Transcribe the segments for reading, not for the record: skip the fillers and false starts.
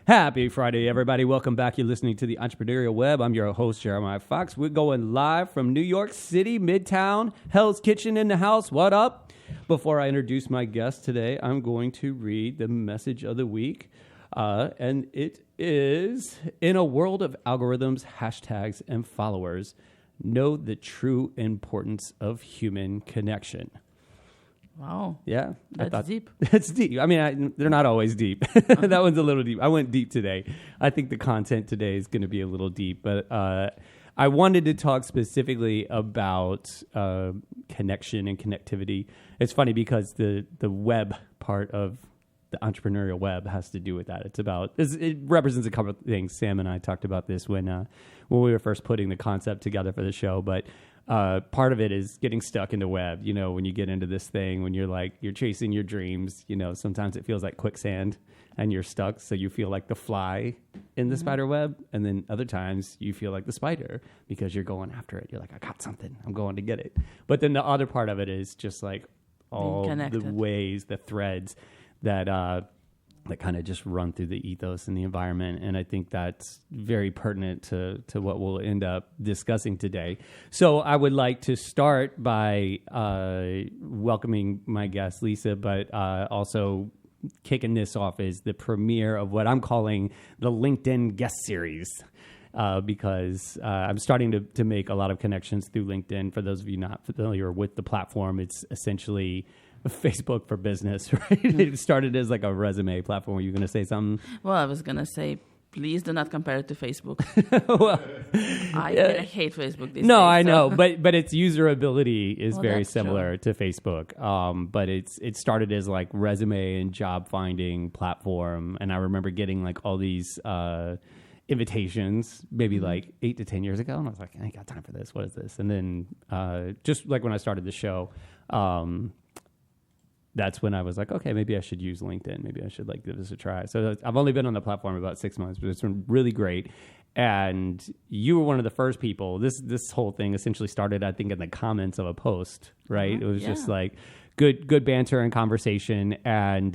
Happy Friday, everybody. Welcome back. You're listening to the Entrepreneurial Web. I'm your host, Jeremiah Fox. We're going live from New York City, Midtown, Hell's Kitchen in the house. What up? Before I introduce my guest today, I'm going to read the message of the week. And it is, in a world of algorithms, hashtags, and followers, know the true importance of human connection. Wow. Yeah. That's deep. It's deep. I mean, they're not always deep. That one's a little deep. I went deep today. I think the content today is going to be a little deep. But I wanted to talk specifically about connection and connectivity. It's funny because the web part of the entrepreneurial web has to do with that. It represents a couple of things. Sam and I talked about this when we were first putting the concept together for the show. But part of it is getting stuck in the web. You know, when you get into this thing, when you're chasing your dreams, you know, sometimes it feels like quicksand and you're stuck. So you feel like the fly in the spider web. And then other times you feel like the spider because you're going after it. You're like, I got something. I'm going to get it. But then the other part of it is just like all the ways, the threads that kind of just run through the ethos and the environment. And I think that's very pertinent to what we'll end up discussing today. So I would like to start by welcoming my guest, Lisa, but also kicking this off as the premiere of what I'm calling the LinkedIn guest series. Because I'm starting to make a lot of connections through LinkedIn. For those of you not familiar with the platform, it's essentially Facebook for business, right? It started as like a resume platform. Were you going to say something? Well, I was going to say, please do not compare it to Facebook. Well, I hate Facebook these days. No, I know, but its usability is very similar to Facebook. But it started as like resume and job finding platform, and I remember getting like all these invitations maybe like 8 to 10 years ago, and I was like, I ain't got time for this. What is this? And then just like when I started the show, that's when I was like, okay, maybe I should use LinkedIn. Maybe I should like give this a try. So I've only been on the platform about 6 months, but it's been really great. And you were one of the first people. This whole thing essentially started, I think, in the comments of a post, right? It was just like good banter and conversation, and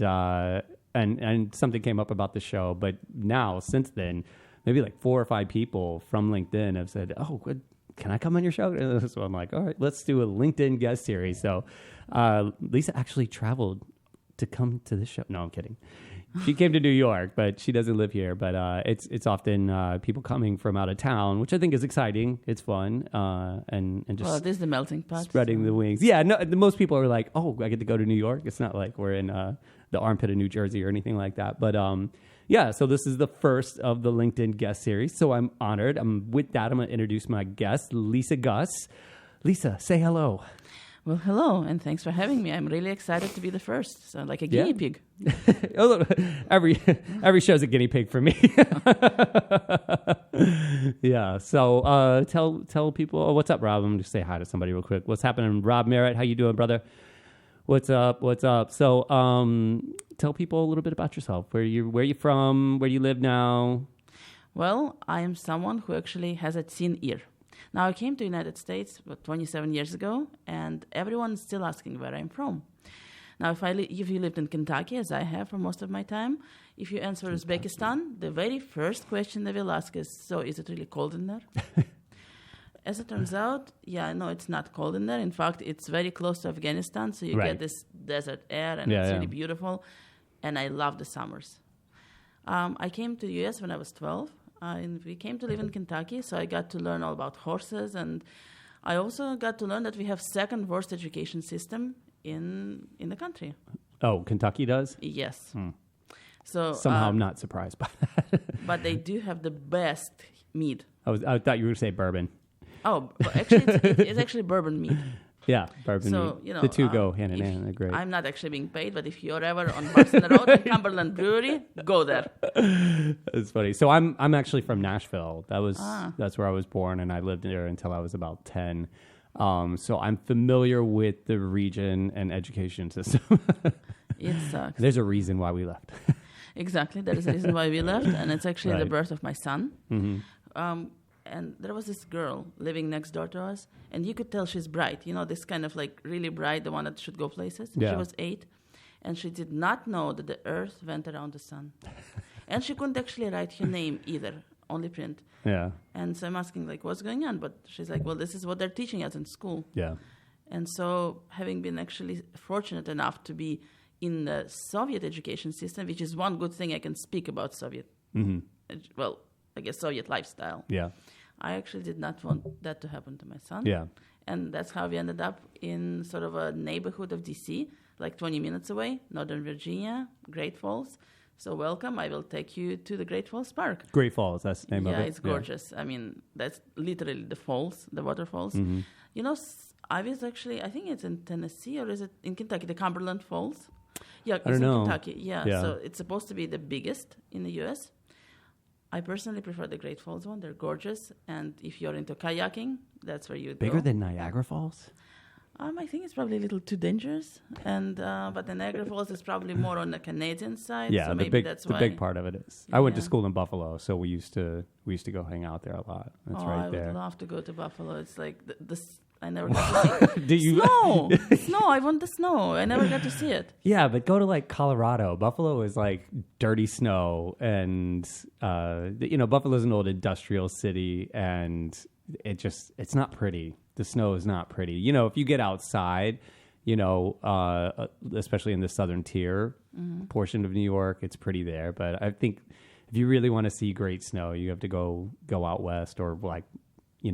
something came up about the show. But now, since then, maybe like 4 or 5 people from LinkedIn have said, oh, good. Can I come on your show? So I'm like, all right, let's do a LinkedIn guest series. So Lisa actually traveled to come to this show. No, I'm kidding. She came to New York, but she doesn't live here. But it's often people coming from out of town, which I think is exciting. It's fun. And just this is the melting pot. Spreading the wings. Yeah, no, most people are like, oh, I get to go to New York. It's not like we're in the armpit of New Jersey or anything like that. But yeah, so this is the first of the LinkedIn guest series. So I'm honored. With that, I'm going to introduce my guest, Lisa Gus. Lisa, say hello. Well, hello, and thanks for having me. I'm really excited to be the first. So like a guinea pig. Every show's a guinea pig for me. Yeah. So tell people, what's up, Rob? I'm going to say hi to somebody real quick. What's happening, Rob Merritt? How you doing, brother? What's up? So tell people a little bit about yourself. Where you from? Where do you live now? Well, I am someone who actually has a teen ear. Now, I came to the United States 27 years ago, and everyone is still asking where I'm from. Now, if you lived in Kentucky, as I have for most of my time, if you answer Uzbekistan, the very first question they will ask is, so is it really cold in there? As it turns out, no, it's not cold in there. In fact, it's very close to Afghanistan, so you get this desert air, and it's really beautiful. And I love the summers. I came to the U.S. when I was 12. And we came to live in Kentucky, so I got to learn all about horses. And I also got to learn that we have second worst education system in the country. Oh, Kentucky does? Yes. So somehow I'm not surprised by that. But they do have the best mead. I thought you were going to say bourbon. Oh, but actually, it's actually bourbon mead. Yeah, bourbon mead. You know, the two go hand in hand. They're great. I'm not actually being paid, but if you're ever on Boston Road at Cumberland Brewery, go there. It's funny. So I'm actually from Nashville. That's where I was born, and I lived there until I was about 10. So I'm familiar with the region and education system. It sucks. There's a reason why we left. Exactly. There is a reason why we left, and it's actually the birth of my son. Mm-hmm. And there was this girl living next door to us, and you could tell she's bright. You know, this kind of like really bright, the one that should go places. Yeah. She was 8, and she did not know that the Earth went around the sun. And she couldn't actually write her name either, only print. Yeah. And so I'm asking, like, what's going on? But she's like, well, this is what they're teaching us in school. Yeah. And so having been actually fortunate enough to be in the Soviet education system, which is one good thing I can speak about Soviet, well, I guess Soviet lifestyle. Yeah. I actually did not want that to happen to my son. Yeah. And that's how we ended up in sort of a neighborhood of D.C., like 20 minutes away, Northern Virginia, Great Falls. So welcome. I will take you to the Great Falls Park. Great Falls, that's the name of it. Yeah, it's gorgeous. I mean, that's literally the falls, the waterfalls. You know, I was actually, I think it's in Tennessee or is it in Kentucky, the Cumberland Falls? Yeah, it's in Kentucky. Yeah, so it's supposed to be the biggest in the U.S. I personally prefer the Great Falls one. They're gorgeous. And if you're into kayaking, that's where you'd Bigger go. than Niagara Falls? I think it's probably a little too dangerous, and but the Niagara Falls is probably more on the Canadian side. Yeah, so the maybe that's why. big part of it is. I went to school in Buffalo, so we used to go hang out there a lot. That's right there. I would love to go to Buffalo. It's like I never got to see Do you? snow. I want the snow. I never got to see it. Yeah, but go to like Colorado. Buffalo is like dirty snow, and Buffalo's an old industrial city, and it's not pretty. The snow is not pretty. You know, if you get outside, especially in the southern tier portion of New York, it's pretty there. But I think if you really want to see great snow, you have to go out west or like,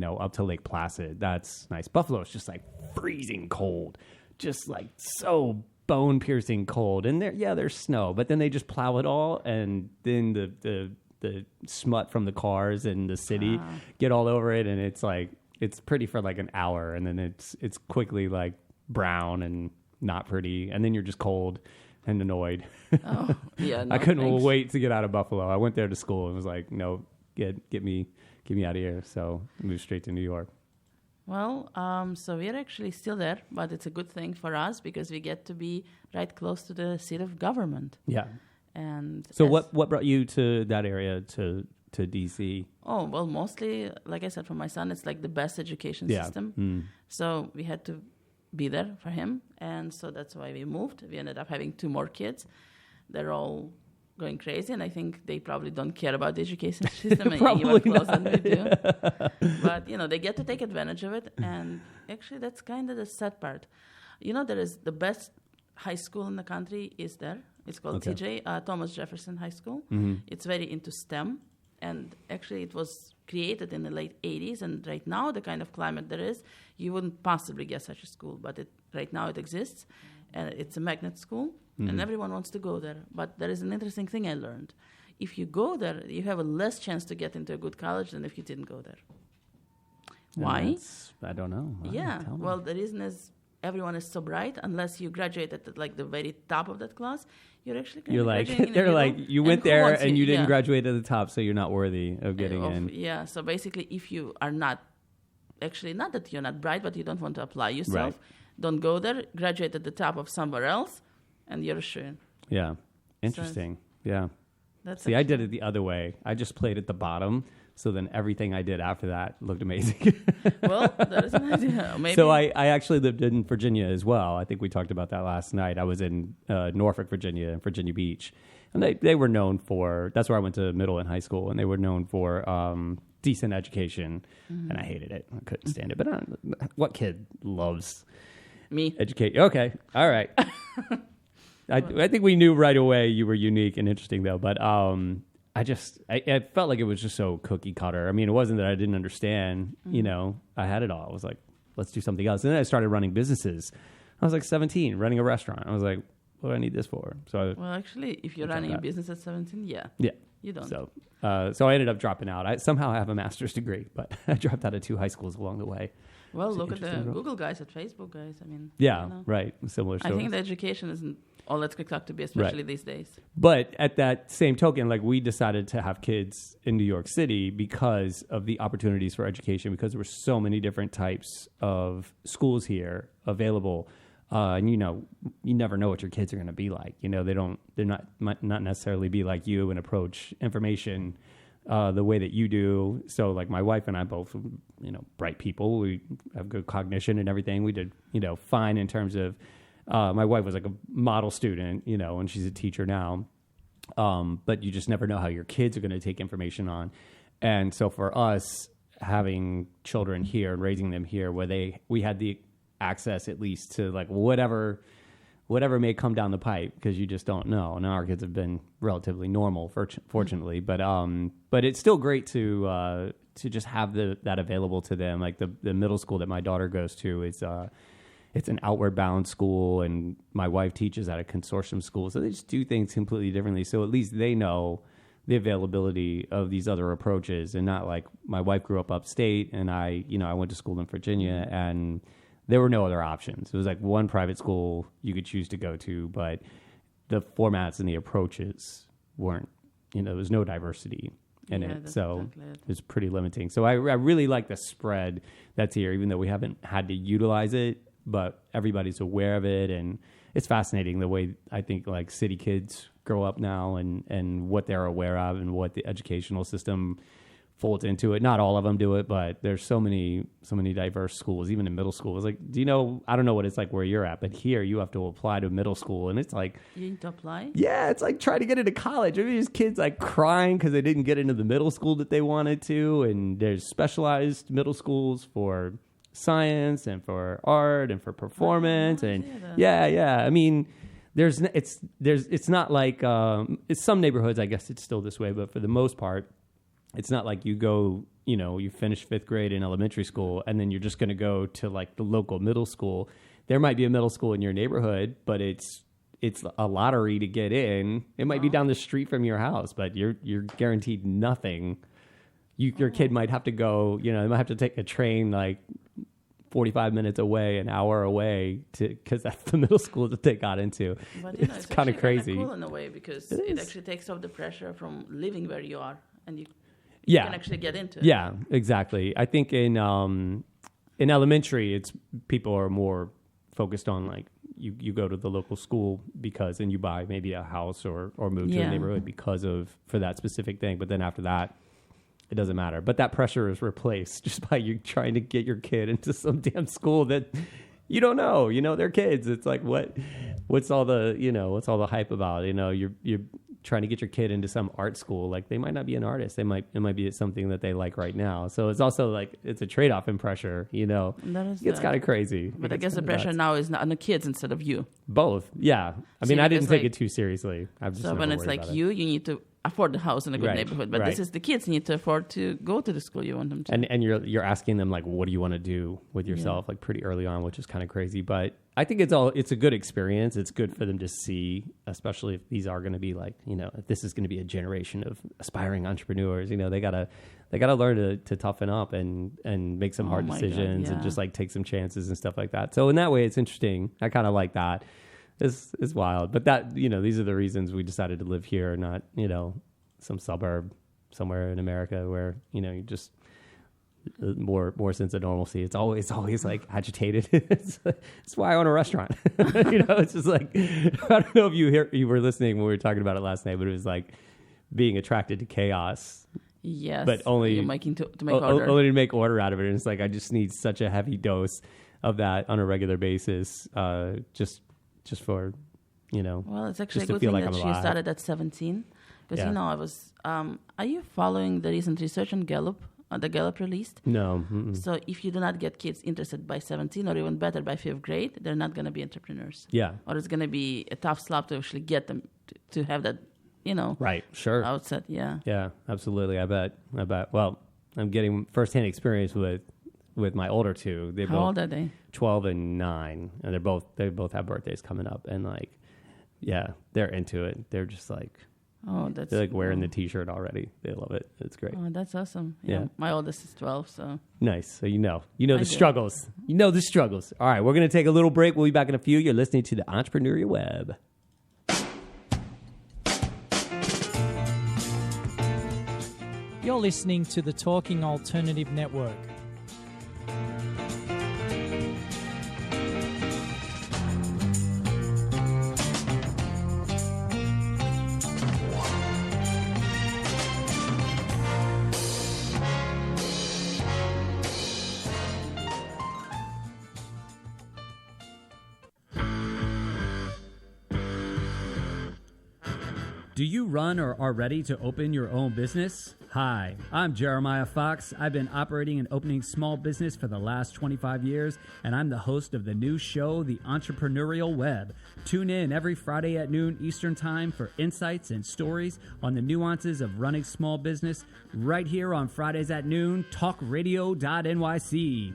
up to Lake Placid. That's nice. Buffalo is just like freezing cold, just like so bone piercing cold. And there's snow, but then they just plow it all, and then the smut from the cars in the city get all over it, and it's like. It's pretty for like an hour, and then it's quickly like brown and not pretty, and then you're just cold and annoyed. Oh, yeah. No, I couldn't thanks. wait to get out of Buffalo. I went there to school and was like, no, get me out of here. So I moved straight to New York. Well, so we're actually still there, but it's a good thing for us because we get to be right close to the seat of government. Yeah. And so what brought you to that area to DC? Oh, well, mostly, like I said, for my son, it's like the best education system. So we had to be there for him. And so that's why we moved. We ended up having 2 more kids. They're all going crazy. And I think they probably don't care about the education system even closer than we do. But, they get to take advantage of it. And actually, that's kind of the sad part. There is the best high school in the country is there. It's called TJ, Thomas Jefferson High School. It's very into STEM. And actually, it was created in the late 80s. And right now, the kind of climate there is, you wouldn't possibly get such a school. But right now, it exists. And it's a magnet school. And everyone wants to go there. But there is an interesting thing I learned. If you go there, you have a less chance to get into a good college than if you didn't go there. Why? I don't know. Well, the reason is everyone is so bright. Unless you graduated at like the very top of that class, you're actually they're like you went there and you didn't graduate at the top, so you're not worthy of getting in. Yeah. So basically, if you are not that you're not bright, but you don't want to apply yourself, don't go there. Graduate at the top of somewhere else, and you're sure. Yeah. Interesting. I did it the other way. I just played at the bottom. So then everything I did after that looked amazing. Well, that is an idea. Maybe. So I actually lived in Virginia as well. I think we talked about that last night. I was in Norfolk, Virginia, and Virginia Beach. And they were known for, that's where I went to middle and high school, and they were known for decent education. And I hated it. I couldn't stand it. But what kid loves me? Educate. Okay. All right. I think we knew right away you were unique and interesting, though. But I felt like it was just so cookie cutter. I mean, it wasn't that I didn't understand, I had it all. I was like, let's do something else. And then I started running businesses. I was like 17, running a restaurant. I was like, what do I need this for? Well, actually, if you're running a business at 17, yeah. You don't. So I ended up dropping out. I somehow have a master's degree, but I dropped out of 2 high schools along the way. Well, look at the Google guys, at Facebook guys. I mean, right. Similar stories. I think the education isn't all that's cracked up to be, especially these days. But at that same token, like we decided to have kids in New York City because of the opportunities for education, because there were so many different types of schools here available. And you never know what your kids are going to be like. Might not necessarily be like you and approach information the way that you do. So like my wife and I both, bright people. We have good cognition and everything. We did, fine in terms of, my wife was like a model student, and she's a teacher now. But you just never know how your kids are going to take information on. And so for us, having children here and raising them here, where we had the access at least to like whatever may come down the pipe, because you just don't know. Now our kids have been relatively normal, fortunately, but it's still great to just have that available to them. Like the middle school that my daughter goes to is it's an outward bound school, and my wife teaches at a consortium school, so they just do things completely differently. So at least they know the availability of these other approaches, and not like my wife grew up upstate, and I went to school in Virginia, and there were no other options. It was like one private school you could choose to go to, but the formats and the approaches weren't, there was no diversity in it. So it's pretty limiting. So I really like the spread that's here, even though we haven't had to utilize it, but everybody's aware of it. And it's fascinating the way I think like city kids grow up now, and what they're aware of and what the educational system folds into it. Not all of them do it, but there's so many diverse schools, even in middle school. It's like, I don't know what it's like where you're at, but here you have to apply to middle school, and it's like, you need to apply? Yeah, it's like trying to get into college. I mean, there's kids like crying because they didn't get into the middle school that they wanted to, and there's specialized middle schools for science and for art and for performance, and yeah. I mean, it's not like it's some neighborhoods, I guess it's still this way, but for the most part, it's not like you go, you finish 5th grade in elementary school and then you're just going to go to like the local middle school. There might be a middle school in your neighborhood, but it's a lottery to get in. It might be down the street from your house, but you're guaranteed nothing. Your kid might have to go, they might have to take a train like 45 minutes away, an hour away, because that's the middle school that they got into. But it's kind of crazy. Cool in a way, because it actually takes off the pressure from living where you are, and you can actually get into it. Yeah, exactly. I think in elementary, people are more focused on like you go to the local school and you buy maybe a house or move to a neighborhood for that specific thing. But then after that, it doesn't matter. But that pressure is replaced just by you trying to get your kid into some damn school that you don't know. They're kids. It's like what's all the hype about? You're trying to get your kid into some art school. Like they might not be an artist. It might be something that they like right now. So it's also like it's a trade-off in pressure. It's kind of crazy. But I guess the pressure now is on the kids instead of you. Both, yeah. I mean, I didn't take it too seriously. So when it's like you need to afford the house in a good neighborhood, but this is the kids need to afford to go to the school you want them to. And you're asking them like, what do you want to do with yourself, like pretty early on, which is kind of crazy. But I think it's a good experience. It's good for them to see, especially if these are going to be like, if this is going to be a generation of aspiring entrepreneurs. They gotta learn to toughen up and make some hard decisions and just like take some chances and stuff like that. So in that way, it's interesting. I kind of like that. It's wild, but that these are the reasons we decided to live here, not some suburb somewhere in America where you just more sense of normalcy. It's always like agitated. It's why I own a restaurant. It's just like I don't know if you were listening when we were talking about it last night, but it was like being attracted to chaos. Yes, but only making to make order. Only to make order out of it. And it's like I just need such a heavy dose of that on a regular basis. Just for, Well, it's actually a good thing that she started at 17. Because, I was... are you following the recent research on Gallup, the Gallup released? No. So if you do not get kids interested by 17, or even better by 5th grade, they're not going to be entrepreneurs. Yeah. Or it's going to be a tough slog to actually get them to have that, Right, sure. outset, yeah. Yeah, absolutely. I bet. Well, I'm getting firsthand experience with my older two. How old are they? 12 and 9, and they both have birthdays coming up, and like, yeah, they're into it. They're just like, they're like wearing the T-shirt already. They love it. It's great. Oh, that's awesome. Yeah. My oldest is 12, so nice. So the struggles. You know the struggles. All right, we're gonna take a little break. We'll be back in a few. You're listening to the Entrepreneurial Web. You're listening to the Talking Alternative Network. Do you run or are ready to open your own business? Hi, I'm Jeremiah Fox. I've been operating and opening small business for the last 25 years, and I'm the host of the new show, The Entrepreneurial Web. Tune in every Friday at noon Eastern Time for insights and stories on the nuances of running small business right here on Fridays at noon, talkradio.nyc.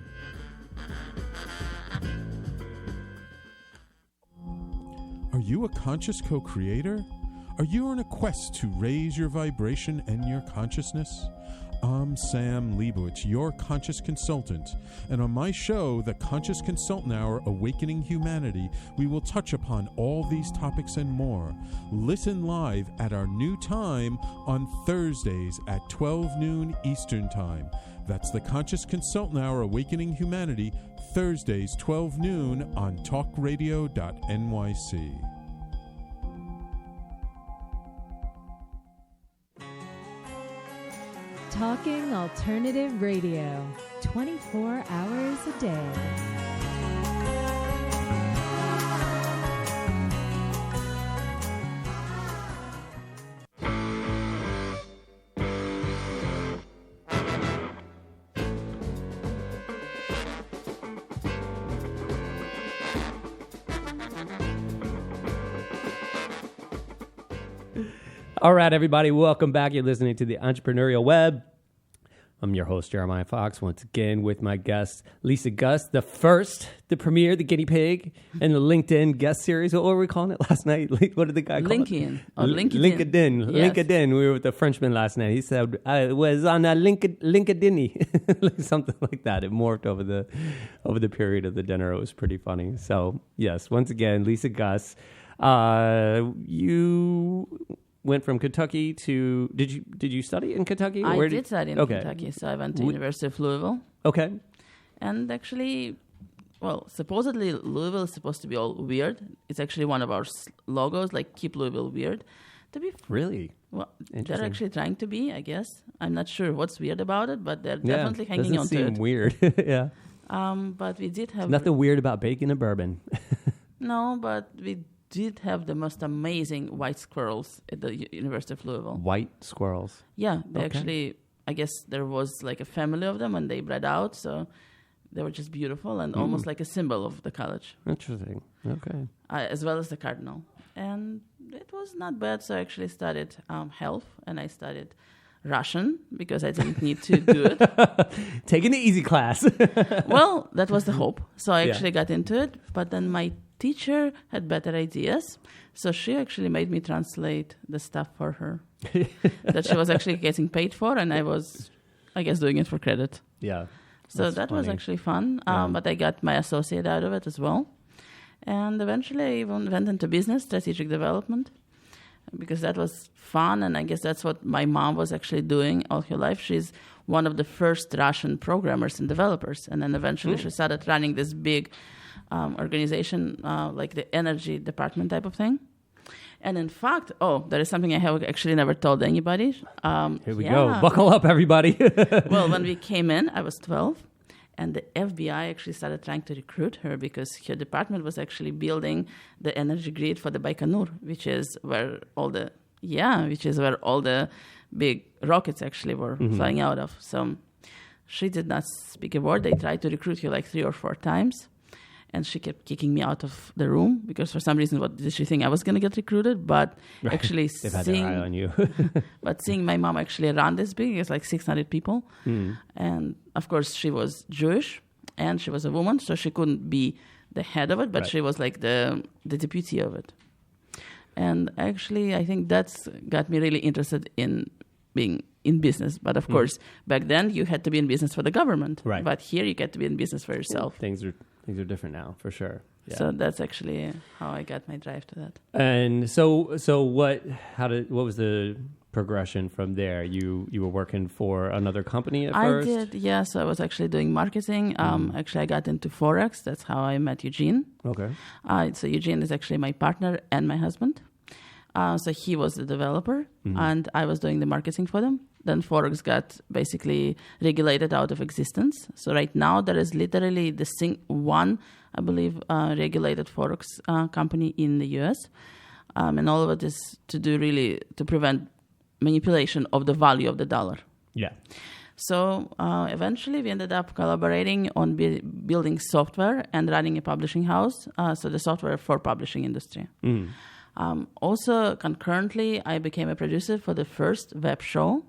Are you a conscious co-creator? Are you on a quest to raise your vibration and your consciousness? I'm Sam Leibowitz, your conscious consultant, and on my show, The Conscious Consultant Hour, Awakening Humanity, we will touch upon all these topics and more. Listen live at our new time on Thursdays at 12 noon Eastern Time. That's The Conscious Consultant Hour, Awakening Humanity, Thursdays, 12 noon on talkradio.nyc. Talking Alternative Radio, 24 hours a day. All right, everybody, welcome back. You're listening to the Entrepreneurial Web. I'm your host, Jeremiah Fox, once again with my guest, Lisa Gus, the premiere, the guinea pig, and the LinkedIn guest series. What were we calling it last night? What did the guy call LinkedIn. it? Oh, LinkedIn. LinkedIn. Yes. LinkedIn. We were with the Frenchman last night. He said, I was on a LinkedIn, something like that. It morphed over the period of the dinner. It was pretty funny. So, yes, once again, Lisa Gus, you went from Kentucky to did you study in Kentucky? I did study in Kentucky, so I went to University of Louisville. Okay. And actually, well, supposedly Louisville is supposed to be all weird. It's actually one of our logos, like keep Louisville weird. To be really, well, they're actually trying to be. I guess I'm not sure what's weird about it, but they're definitely hanging on to it. Doesn't seem weird. Yeah. But we did have nothing weird about bacon and bourbon. No, but we did have the most amazing white squirrels at the University of Louisville. White squirrels? Yeah, they actually, I guess there was like a family of them and they bred out, so they were just beautiful and almost like a symbol of the college. Interesting. Okay. As well as the cardinal. And it was not bad, so I actually studied health and I studied Russian because I didn't need to do it. Taking the easy class. Well, that was the hope. So I actually got into it, but then my teacher had better ideas, so she actually made me translate the stuff for her that she was actually getting paid for, and I was, I guess, doing it for credit. Yeah. So that was actually fun, but I got my associate out of it as well. And eventually I even went into business, strategic development, because that was fun, and I guess that's what my mom was actually doing all her life. She's one of the first Russian programmers and developers, and then eventually she started running this big organization, like the energy department type of thing. And in fact, there is something I have actually never told anybody. Here we go. Buckle up, everybody. Well, when we came in, I was 12, and the FBI actually started trying to recruit her because her department was actually building the energy grid for the Baikonur, which is where all the big rockets actually were flying out of. So she did not speak a word. They tried to recruit her like 3 or 4 times. And she kept kicking me out of the room because for some reason, what did she think I was going to get recruited? But actually they've had their eye on you. But seeing my mom actually run this big, it's like 600 people. And of course, she was Jewish and she was a woman, so she couldn't be the head of it, but she was like the deputy of it. And actually, I think that's got me really interested in being in business. But of course, back then you had to be in business for the government. Right. But here you get to be in business for yourself. Things are different now, for sure. Yeah. So that's actually how I got my drive to that. And so what was the progression from there? You were working for another company at first? I did, yeah. So I was actually doing marketing. Actually, I got into Forex. That's how I met Eugene. Okay. So Eugene is actually my partner and my husband. So he was the developer, and I was doing the marketing for them. Then Forex got basically regulated out of existence. So right now there is literally one, I believe, regulated Forex company in the U.S. And all of it is to prevent manipulation of the value of the dollar. Yeah. So eventually we ended up collaborating on building software and running a publishing house, so the software for publishing industry. Also, concurrently, I became a producer for the first web show,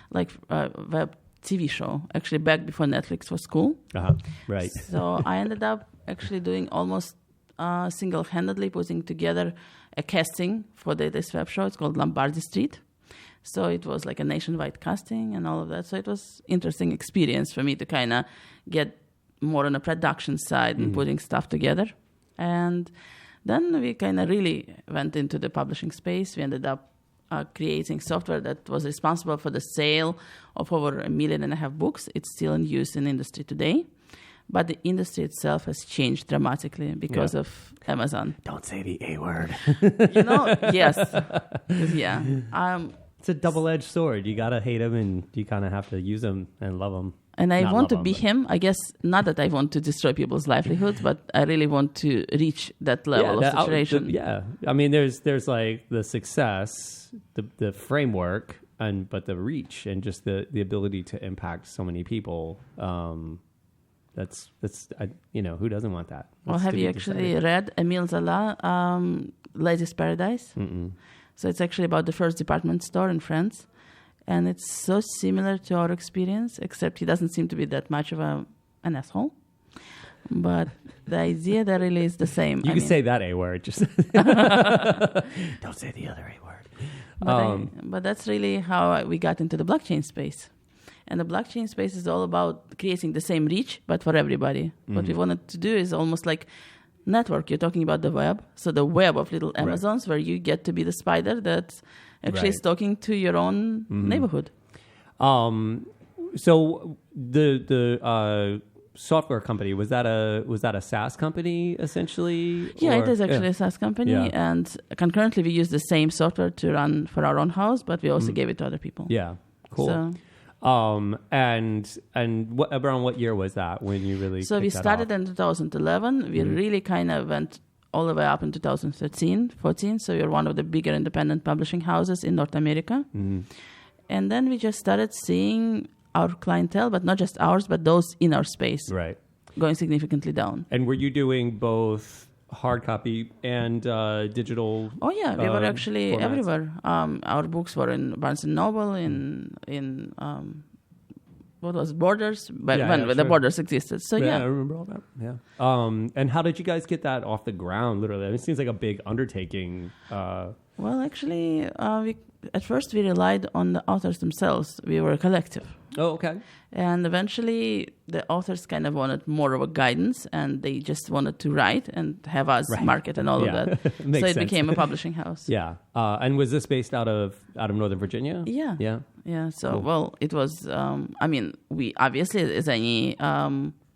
like web TV show, actually back before Netflix was cool. Right. So I ended up actually doing almost single-handedly putting together a casting for this web show. It's called Lombardi Street. So it was like a nationwide casting and all of that. So it was interesting experience for me to kind of get more on the production side and putting stuff together. And then we kind of really went into the publishing space. We ended up creating software that was responsible for the sale of over 1.5 million books. It's still in use in the industry today. But the industry itself has changed dramatically because of Amazon. Don't say the A word. Yes. Yeah. It's a double-edged sword. You got to hate him, and you kind of have to use him and love him. And I want to be him. I guess not that I want to destroy people's livelihoods, but I really want to reach that level of saturation. I mean, there's like the success, the framework, but the reach and just the ability to impact so many people. That's who doesn't want that? Well, have you actually read Emile Zola, Lady's Paradise? Mm-mm. So it's actually about the first department store in France. And it's so similar to our experience, except he doesn't seem to be that much of an asshole. But the idea there really is the same. You can say that A word. Just don't say the other A word. But that's really how we got into the blockchain space. And the blockchain space is all about creating the same reach, but for everybody. Mm-hmm. What we wanted to do is almost like network. You're talking about the web. So the web of little Amazons where you get to be the spider that's actually is talking to your own neighborhood. So the software company, was that a SaaS company essentially? Yeah, it is actually a SaaS company, and concurrently we use the same software to run for our own house, but we also gave it to other people. Yeah, cool. So, and around what year was that when you really? So we started in 2011. We really kind of went all the way up in 2013, 14. So we are one of the bigger independent publishing houses in North America. Mm. And then we just started seeing our clientele, but not just ours, but those in our space, going significantly down. And were you doing both hard copy and digital? Oh yeah, we were actually formats? Everywhere. Our books were in Barnes & Noble, in what was Borders, when the Borders existed. So I remember all that. Yeah. And how did you guys get that off the ground? Literally, it seems like a big undertaking. Well, actually, at first we relied on the authors themselves. We were a collective. Oh, okay. And eventually, the authors kind of wanted more of a guidance, and they just wanted to write and have us market and all of that. So it became a publishing house. Yeah. And was this based out of Northern Virginia? Yeah. Yeah. Yeah. So, well, it was. We obviously, as any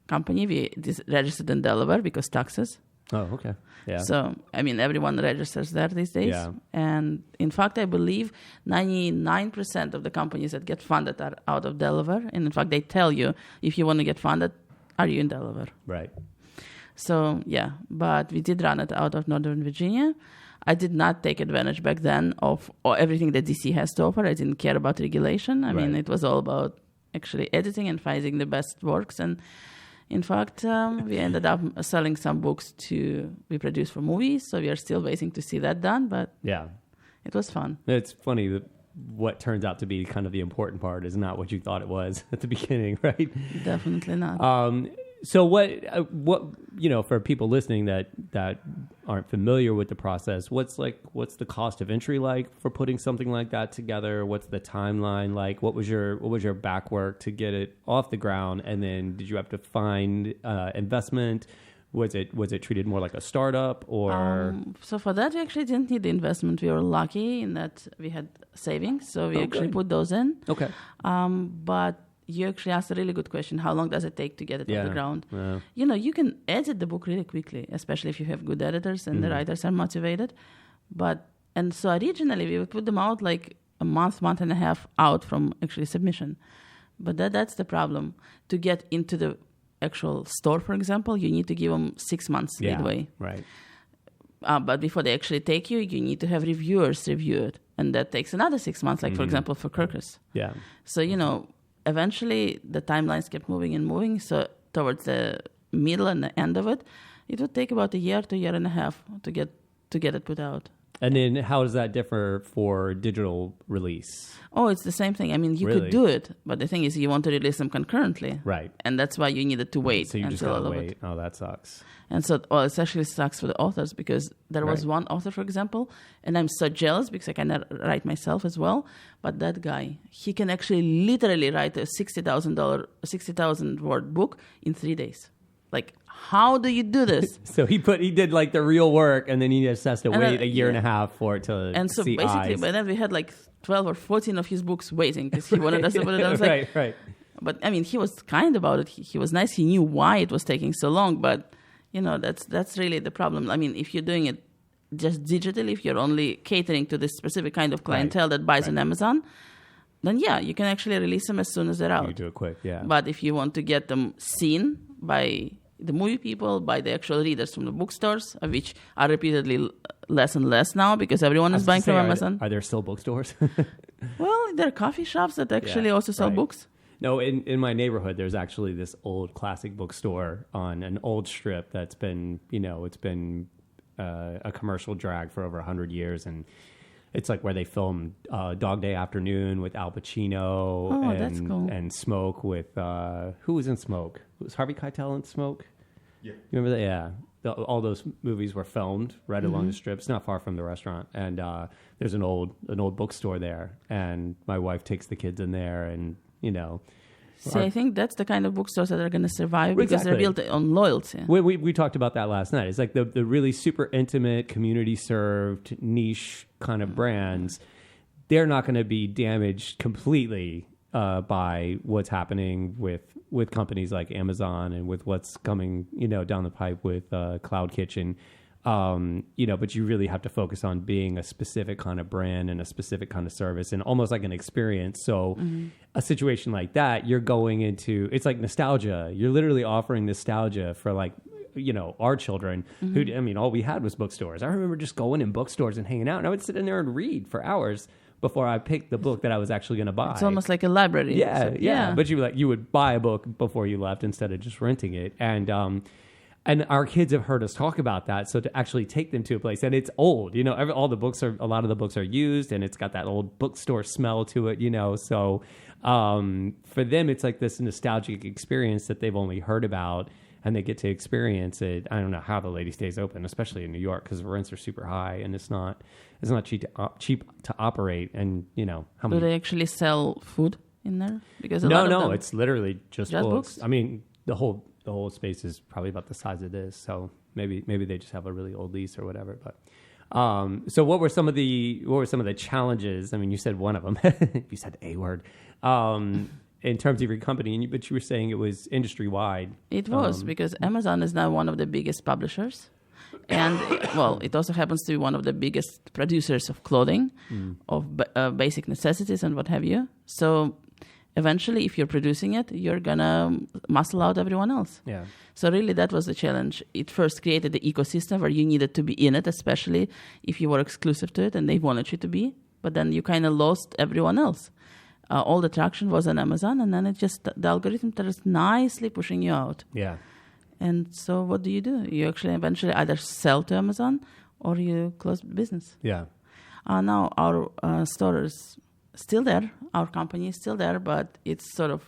company, we registered in Delaware because taxes. Oh, okay. Yeah. So, everyone registers there these days. Yeah. And in fact, I believe 99% of the companies that get funded are out of Delaware. And in fact, they tell you, if you want to get funded, are you in Delaware? Right. So, yeah. But we did run it out of Northern Virginia. I did not take advantage back then of everything that DC has to offer. I didn't care about regulation. I mean, it was all about actually editing and finding the best works. And in fact, we ended up selling some books we produced for movies, so we are still waiting to see that done, but it was fun. It's funny that what turns out to be kind of the important part is not what you thought it was at the beginning, right? Definitely not. So what for people listening that aren't familiar with the process, what's the cost of entry like for putting something like that together? What's the timeline like? What was your back work to get it off the ground? And then did you have to find investment? Was it treated more like a startup or? So for that, we actually didn't need the investment. We were lucky in that we had savings, so we actually put those in. Okay. But you actually asked a really good question. How long does it take to get it off the ground? Yeah. You can edit the book really quickly, especially if you have good editors and the writers are motivated. And so originally we would put them out like a month and a half out from actually submission. But that's the problem. To get into the actual store, for example, you need to give them 6 months leadway. Right. But before they actually take you, you need to have reviewers review it. And that takes another 6 months, like, for example, for Kirkus. Yeah. So, eventually the timelines kept moving and moving. So towards the middle and the end of it, it would take about a year to a year and a half to get it put out. And then how does that differ for digital release? Oh, it's the same thing. I mean, you Really? could do it, but the thing is you want to release them concurrently. Right. And that's why you needed to wait. So you just until gotta all of wait. it. Oh, that sucks. And so, it actually sucks for the authors because there was Right. one author, for example, and I'm so jealous because I cannot write myself as well. But that guy, he can actually literally write a $60,000 word book in 3 days. Like, how do you do this? So he did like the real work, and then he just has to And, wait a year and yeah. a half for it to And so see basically, eyes. by then we had like 12 or 14 of his books waiting because he wanted us to put it. I was like, right. but I mean, he was kind about it. He was nice. He knew why it was taking so long. But that's really the problem. I mean, if you're doing it just digitally, if you're only catering to this specific kind of clientele that buys on Amazon, then yeah, you can actually release them as soon as they're out. You do it quick, yeah. But if you want to get them seen by the movie people, by the actual readers from the bookstores, of which are repeatedly less and less now because everyone is buying from Amazon. Are there still bookstores? Well, there are coffee shops that actually also sell right. books. No, in my neighborhood, there's actually this old classic bookstore on an old strip that's been, it's been a commercial drag for over 100 years. And it's like where they filmed Dog Day Afternoon with Al Pacino. Oh, and, that's cool. And Smoke with, who was in Smoke? Was Harvey Keitel in Smoke? Yeah. You remember that? Yeah. All those movies were filmed right along the strips, not far from the restaurant. And there's an old bookstore there. And my wife takes the kids in there and, See, I think that's the kind of bookstores that are going to survive because they're built on loyalty. We talked about that last night. It's like the really super intimate, community-served, niche kind of brands. They're not going to be damaged completely by what's happening with companies like Amazon and with what's coming, down the pipe with Cloud Kitchen. But you really have to focus on being a specific kind of brand and a specific kind of service and almost like an experience. So a situation like that, you're going into, it's like nostalgia. You're literally offering nostalgia for like, our children who, all we had was bookstores. I remember just going in bookstores and hanging out, and I would sit in there and read for hours before I picked the book that I was actually going to buy. It's almost like a library. Yeah, So, yeah. But you would buy a book before you left instead of just renting it. And our kids have heard us talk about that. So to actually take them to a place, and it's old, a lot of the books are used, and it's got that old bookstore smell to it, So for them, it's like this nostalgic experience that they've only heard about, and they get to experience it. I don't know how the lady stays open, especially in New York, because rents are super high, and it's not cheap to operate. And how Do many? they actually sell food in there? Because No, it's literally just books. books? I mean, the whole space is probably about the size of this, so maybe they just have a really old lease or whatever. But so what were some of the challenges? I mean, you said one of them. You said a word in terms of your company, but you were saying it was industry wide. It was because Amazon is now one of the biggest publishers, and it also happens to be one of the biggest producers of clothing, of basic necessities and what have you. So eventually, if you're producing it, you're gonna muscle out everyone else. Yeah. So really, that was the challenge. It first created the ecosystem where you needed to be in it, especially if you were exclusive to it and they wanted you to be. But then you kind of lost everyone else. All the traction was on Amazon, and then the algorithm starts nicely pushing you out. Yeah. And so what do? You actually eventually either sell to Amazon or you close business. Yeah. Now our store is still there. Our company is still there, but it's sort of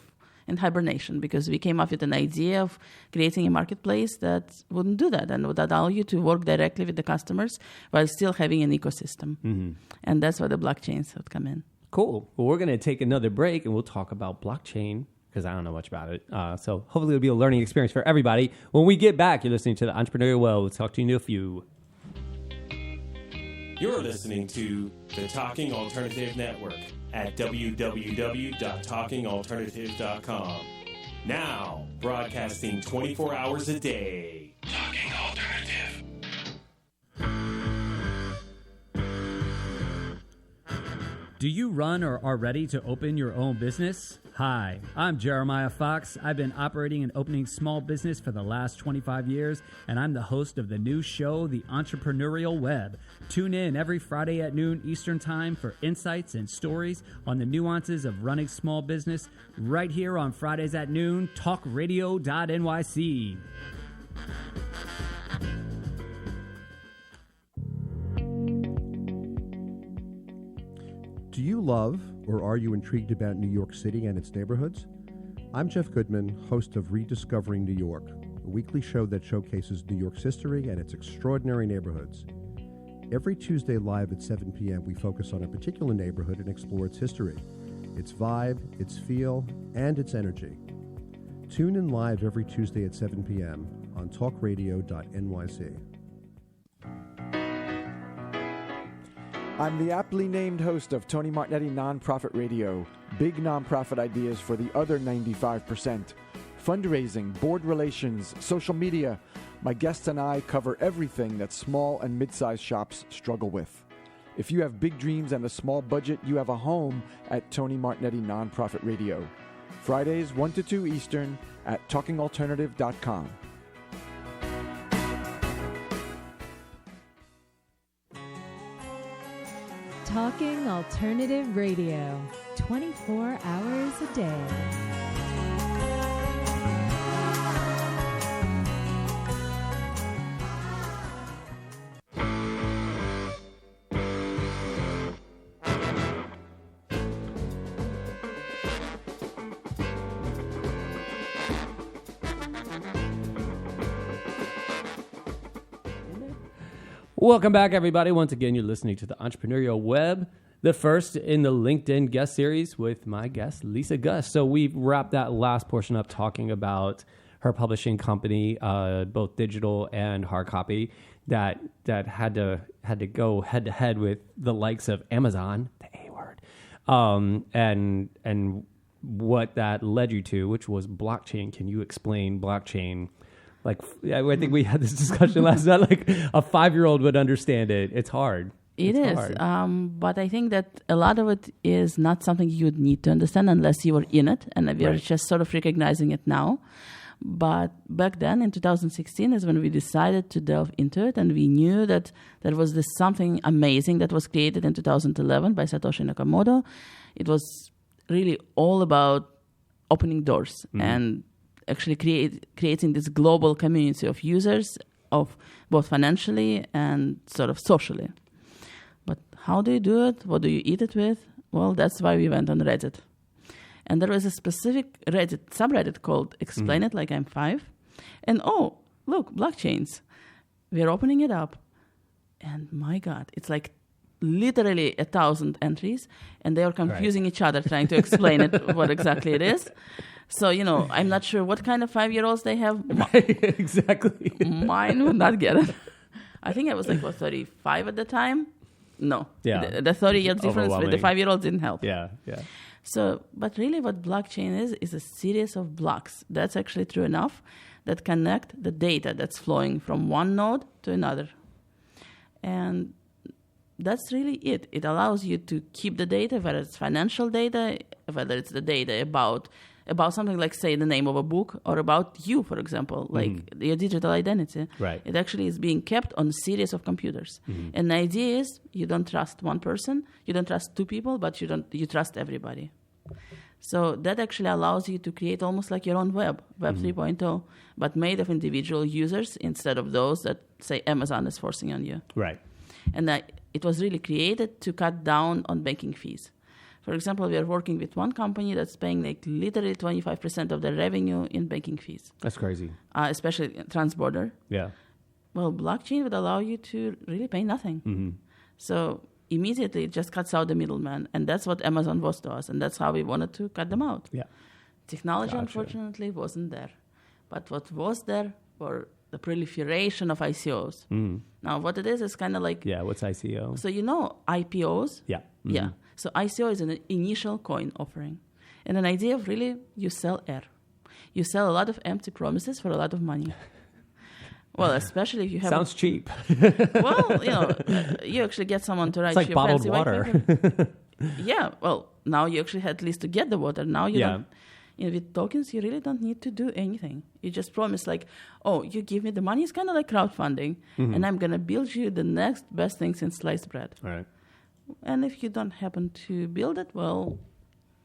in hibernation because we came up with an idea of creating a marketplace that wouldn't do that and would allow you to work directly with the customers while still having an ecosystem. Mm-hmm. And that's where the blockchains would come in. Cool. Well, we're going to take another break and we'll talk about blockchain because I don't know much about it. So hopefully it'll be a learning experience for everybody. When we get back, you're listening to the Entrepreneurial Well. We'll talk to you in a few. You're listening to the Talking Alternative Network at www.talkingalternative.com. Now, broadcasting 24 hours a day. Talking Alternative. Do you run or are ready to open your own business? Hi, I'm Jeremiah Fox. I've been operating and opening small business for the last 25 years, and I'm the host of the new show, The Entrepreneurial Web. Tune in every Friday at noon Eastern Time for insights and stories on the nuances of running small business right here on Fridays at noon, talkradio.nyc. Do you love or are you intrigued about New York City and its neighborhoods? I'm Jeff Goodman, host of Rediscovering New York, a weekly show that showcases New York's history and its extraordinary neighborhoods. Every Tuesday live at 7 p.m., we focus on a particular neighborhood and explore its history, its vibe, its feel, and its energy. Tune in live every Tuesday at 7 p.m. on talkradio.nyc. I'm the aptly named host of Tony Martignetti Nonprofit Radio, big nonprofit ideas for the other 95%. Fundraising, board relations, social media. My guests and I cover everything that small and mid-sized shops struggle with. If you have big dreams and a small budget, you have a home at Tony Martignetti Nonprofit Radio. Fridays 1 to 2 Eastern at talkingalternative.com. Talking Alternative Radio, 24 hours a day. Welcome back, everybody. Once again, you're listening to the Entrepreneurial Web, the first in the LinkedIn guest series with my guest, Lisa Gus. So we've wrapped that last portion up talking about her publishing company, both digital and hard copy, that had to go head to head with the likes of Amazon, the A word, and what that led you to, which was blockchain. Can you explain blockchain? Like, I think we had this discussion last night. Like, a 5-year-old would understand it. It's hard. It's hard. But I think that a lot of it is not something you'd need to understand unless you were in it, and we are just sort of recognizing it now. But back then, in 2016, is when we decided to delve into it, and we knew that there was this something amazing that was created in 2011 by Satoshi Nakamoto. It was really all about opening doors and actually creating this global community of users, of both financially and sort of socially. But how do you do it? What do you eat it with? Well, that's why we went on Reddit. And there was a specific Reddit subreddit called Explain It Like I'm 5. And oh, look, blockchains. We're opening it up. And my God, it's like literally 1,000 entries. And they are confusing each other trying to explain it, what exactly it is. So, I'm not sure what kind of 5-year-olds they have. Exactly. Mine would not get it. I think I was 35 at the time. No. Yeah. The 30 years difference with the 5-year-olds didn't help. Yeah. So, but really what blockchain is a series of blocks. That's actually true enough that connect the data that's flowing from one node to another. And that's really it. It allows you to keep the data, whether it's financial data, whether it's the data about something like, say, the name of a book, or about you, for example, like your digital identity. Right. It actually is being kept on a series of computers. And the idea is you don't trust one person, you don't trust two people, but you trust everybody. So that actually allows you to create almost like your own Web 3.0, but made of individual users instead of those that, say, Amazon is forcing on you. Right. And it was really created to cut down on banking fees. For example, we are working with one company that's paying literally 25% of their revenue in banking fees. That's crazy. Especially transborder. Yeah. Well, blockchain would allow you to really pay nothing. So immediately it just cuts out the middleman. And that's what Amazon was to us. And that's how we wanted to cut them out. Yeah. Technology, unfortunately, wasn't there. But what was there were the proliferation of ICOs. Now, what it is kind of like... Yeah, what's ICO? So IPOs? Yeah. Yeah. So ICO is an initial coin offering. And an idea of really, you sell air. You sell a lot of empty promises for a lot of money. Well, especially if you have Sounds cheap. well, you actually get someone to write It's like you a bottled fancy white water. paper. Yeah, well, now you actually had at least to get the water. Now you Yeah. don't. With tokens, you really don't need to do anything. You just promise, like, oh, you give me the money. It's kind of like crowdfunding, and I'm gonna build you the next best thing since sliced bread. All right. And if you don't happen to build it, well,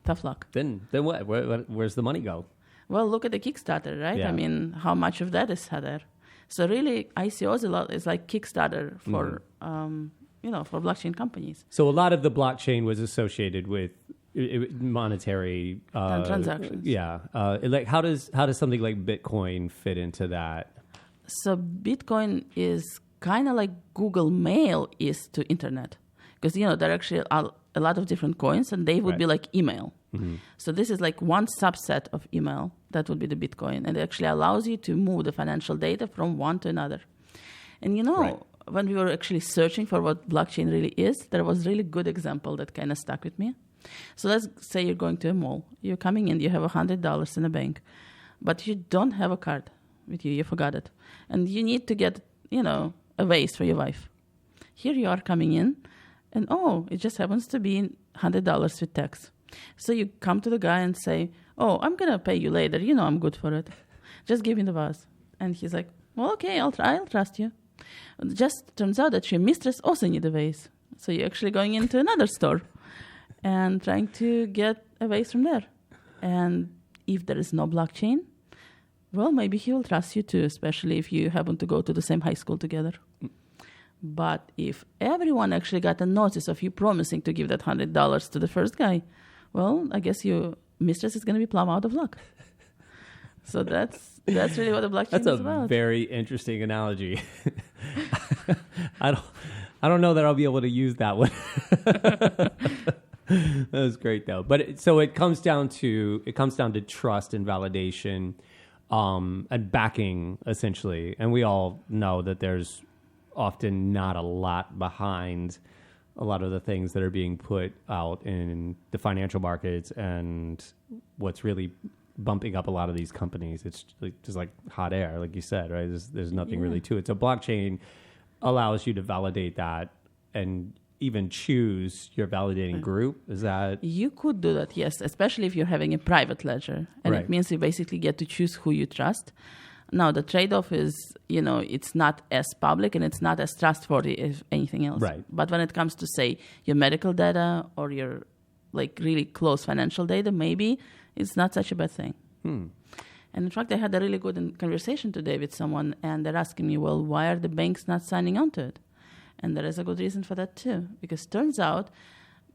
tough luck. Then what? Where's the money go? Well, look at the Kickstarter, right? Yeah. I mean, how much of that is there? So really, ICOs is like Kickstarter for for blockchain companies. So a lot of the blockchain was associated with monetary transactions. Yeah. Like how does something like Bitcoin fit into that? So Bitcoin is kind of like Google Mail is to internet, because there are actually a lot of different coins, and they would be like email. Mm-hmm. So this is like one subset of email. That would be the Bitcoin, and it actually allows you to move the financial data from one to another. And when we were actually searching for what blockchain really is, there was a really good example that kind of stuck with me. So let's say you're going to a mall. You're coming in, you have $100 in a bank, but you don't have a card with you. You forgot it. And you need to get, a vase for your wife. Here you are coming in, and it just happens to be $100 with tax. So you come to the guy and say, oh, I'm going to pay you later. I'm good for it. Just give me the vase. And he's like, well, okay, I'll trust you. It just turns out that your mistress also needs a vase. So you're actually going into another store and trying to get a vase from there. And if there is no blockchain, well, maybe he will trust you too, especially if you happen to go to the same high school together. But if everyone actually got a notice of you promising to give that $100 to the first guy, well, I guess your mistress is going to be plumb out of luck. So that's really what the blockchain is about. That's a very interesting analogy. I don't know that I'll be able to use that one. That was great though. But it comes down to trust and validation, and backing essentially. And we all know that there's often not a lot behind a lot of the things that are being put out in the financial markets, and what's really bumping up a lot of these companies. It's just like hot air, like you said, right? There's nothing really to it. So blockchain allows you to validate that and even choose your validating group. Is that? You could do that, yes, especially if you're having a private ledger. And it means you basically get to choose who you trust. Now, the trade-off is, it's not as public and it's not as trustworthy as anything else. Right. But when it comes to, say, your medical data or your, really close financial data, maybe it's not such a bad thing. And in fact, I had a really good conversation today with someone, and they're asking me, well, why are the banks not signing on to it? And there is a good reason for that, too. Because turns out,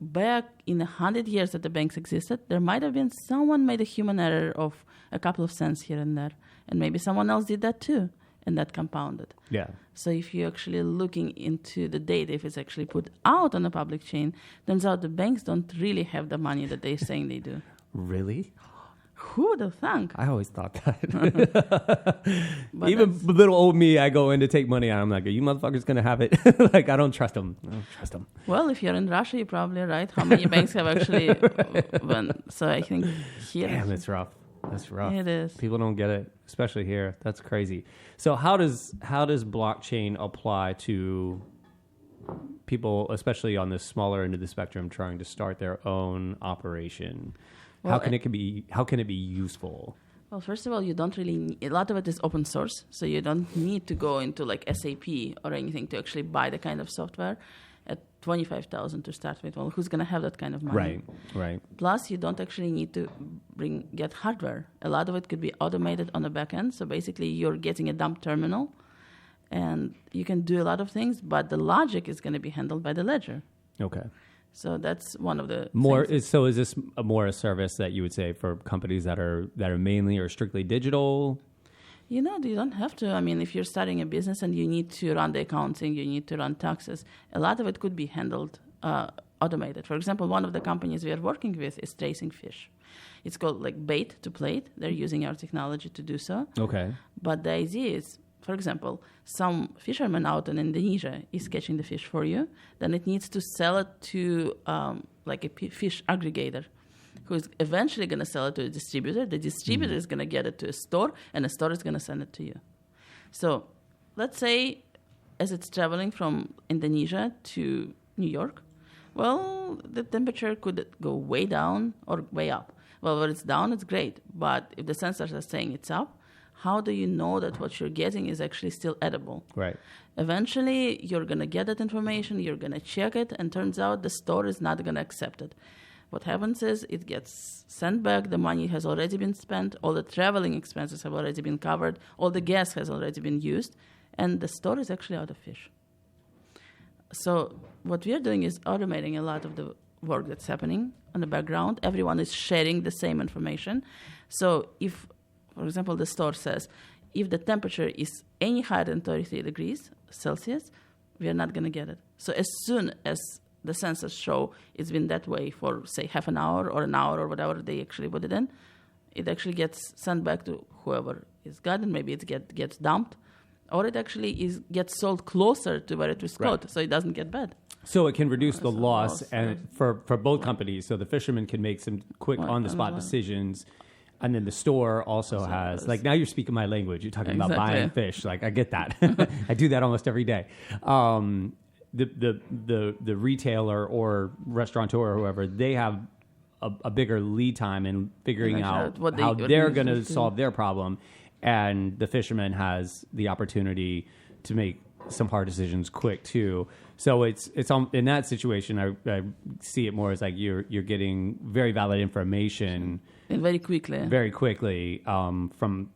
back in 100 years that the banks existed, there might have been someone made a human error of a couple of cents here and there. And maybe someone else did that too, and that compounded. Yeah. So if you're actually looking into the data, if it's actually put out on a public chain, turns out the banks don't really have the money that they're saying they do. Really? Who would have thunk? I always thought that. Even little old me, I go in to take money out. I'm like, are you motherfuckers going to have it? Like, I don't trust them. Well, if you're in Russia, you're probably right. How many banks have actually so I think here... Damn, it's rough. That's rough. It is. People don't get it, especially here. That's crazy. So how does blockchain apply to people, especially on the smaller end of the spectrum, trying to start their own operation? Well, how can it be useful? Well, first of all, you don't really a lot of it is open source, so you don't need to go into like SAP or anything to actually buy the kind of software. At $25,000 to start with, well, who's going to have that kind of money? Right. Plus, you don't actually need to get hardware. A lot of it could be automated on the back end. So basically, you're getting a dumb terminal, and you can do a lot of things, but the logic is going to be handled by the ledger. Okay. So that's one of the So is this a service that you would say for companies that are mainly or strictly digital? You don't have to. I mean, if you're starting a business and you need to run the accounting, you need to run taxes, a lot of it could be handled automated. For example, one of the companies we are working with is tracing fish. It's called like bait to plate. They're using our technology to do so. Okay. But the idea is, for example, some fisherman out in Indonesia is catching the fish for you. Then it needs to sell it to like a fish aggregator, who's eventually going to sell it to a distributor. The distributor is going to get it to a store, and the store is going to send it to you. So let's say, as it's traveling from Indonesia to New York, well, the temperature could go way down or way up. Well, when it's down, it's great. But if the sensors are saying it's up, how do you know that what you're getting is actually still edible? Right. Eventually, you're going to get that information, you're going to check it, and turns out the store is not going to accept it. What happens is it gets sent back, the money has already been spent, all the traveling expenses have already been covered, all the gas has already been used, and the store is actually out of fish. So what we are doing is automating a lot of the work that's happening on the background. Everyone is sharing the same information. So if, for example, the store says, if the temperature is any higher than 33 degrees Celsius, we are not going to get it. So as soon as the sensors show it's been that way for, say, half an hour or whatever they actually put it in, it actually gets sent back to whoever is gotten. Maybe it gets dumped, or it actually gets sold closer to where it was caught, so it doesn't get bad. So it can reduce the loss and for both companies. So the fisherman can make some quick on-the-spot decisions, and then the store also has, like, now you're speaking my language. You're talking about buying fish. Like, I get that. I do that almost every day. The retailer or restaurateur or whoever, they have a bigger lead time in figuring out how they're going to solve their problem. And the fisherman has the opportunity to make some hard decisions quick too. So it's in that situation, I see it more as like you're getting very valid information and very quickly from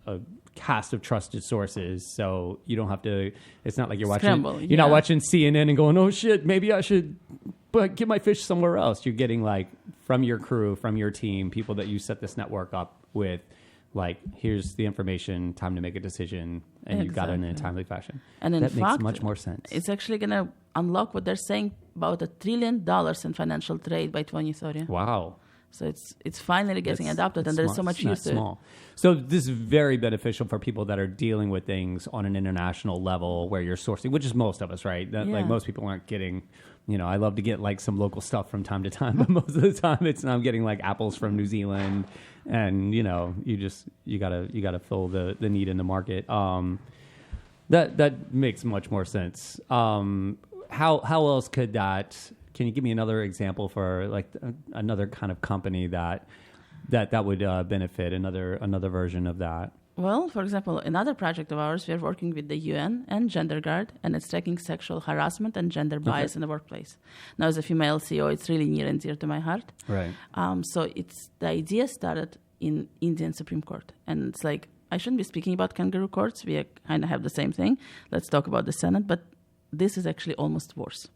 a cast of trusted sources. So you don't have to. It's not like you're watching. You're not watching CNN and going, "Oh shit, maybe I should." But get my fish somewhere else. You're getting like from your crew, from your team, people that you set this network up with. Like, here's the information, time to make a decision, and you got it in a timely fashion. And in that fact, makes much more sense. It's actually going to unlock what they're saying about $1 trillion in financial trade by 2030. Wow. So it's finally getting adopted, and there's so much use to it. So this is very beneficial for people that are dealing with things on an international level where you're sourcing, which is most of us, right? Like most people aren't getting, I love to get like some local stuff from time to time, but most of the time I'm getting like apples from New Zealand, and you gotta fill the need in the market. That makes much more sense. How else could that? Can you give me another example for like another kind of company that would benefit another version of that? Well, for example, another project of ours, we are working with the UN and Gender Guard, and it's tracking sexual harassment and gender bias in the workplace. Now, as a female CEO, it's really near and dear to my heart. Right. So the idea started in Indian Supreme Court, and it's like, I shouldn't be speaking about kangaroo courts. We kind of have the same thing. Let's talk about the Senate, but this is actually almost worse.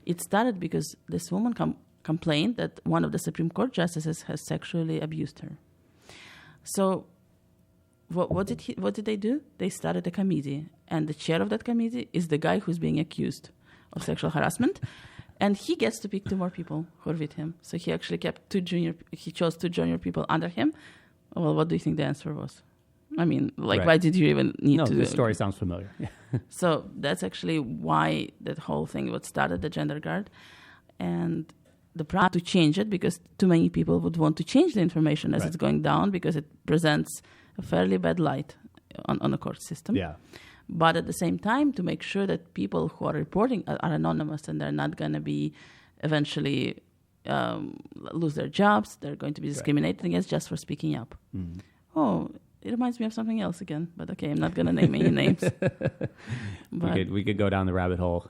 It started because this woman complained that one of the Supreme Court justices has sexually abused her. So what did they do? They started a committee, and the chair of that committee is the guy who's being accused of sexual harassment, and he gets to pick 2 more people who are with him. So he actually he chose 2 junior people under him. Well, what do you think the answer was? I mean, why did you even need to? No, the story sounds familiar. So that's actually why that whole thing was started, the Gender Guard. And the plan to change it, because too many people would want to change the information as it's going down, because it presents a fairly bad light on the court system. Yeah. But at the same time, to make sure that people who are reporting are anonymous, and they're not going to be eventually lose their jobs. They're going to be discriminated against just for speaking up. Mm-hmm. Oh, it reminds me of something else again, but okay, I'm not going to name any names. We could go down the rabbit hole.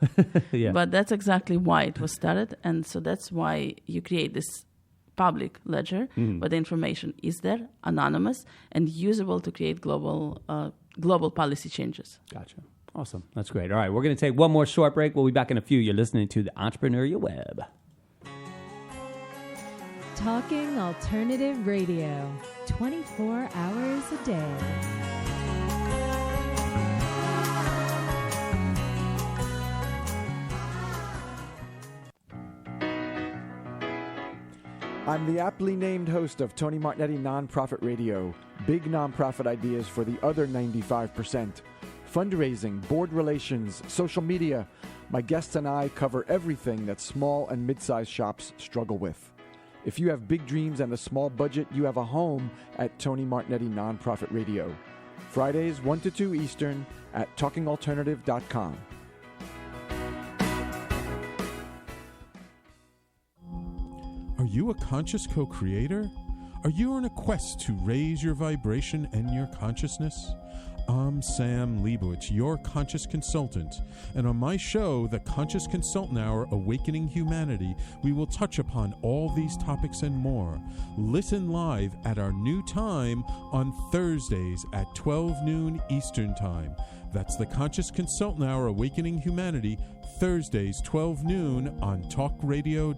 Yeah. But that's exactly why it was started, and so that's why you create this public ledger, where the information is there, anonymous, and usable to create global policy changes. Gotcha. Awesome. That's great. All right, we're going to take one more short break. We'll be back in a few. You're listening to the Entrepreneurial Web. Talking Alternative Radio, 24 hours a day. I'm the aptly named host of Tony Martignetti Nonprofit Radio. Big nonprofit ideas for the other 95%. Fundraising, board relations, social media. My guests and I cover everything that small and mid-sized shops struggle with. If you have big dreams and a small budget, you have a home at Tony Martignetti Nonprofit Radio. Fridays 1 to 2 Eastern at talkingalternative.com. Are you a conscious co-creator? Are you on a quest to raise your vibration and your consciousness? I'm Sam Leibowitz, your conscious consultant, and on my show, The Conscious Consultant Hour, Awakening Humanity, we will touch upon all these topics and more. Listen live at our new time on Thursdays at 12 noon Eastern Time. That's The Conscious Consultant Hour, Awakening Humanity, Thursdays 12 noon on talkradio.nyc.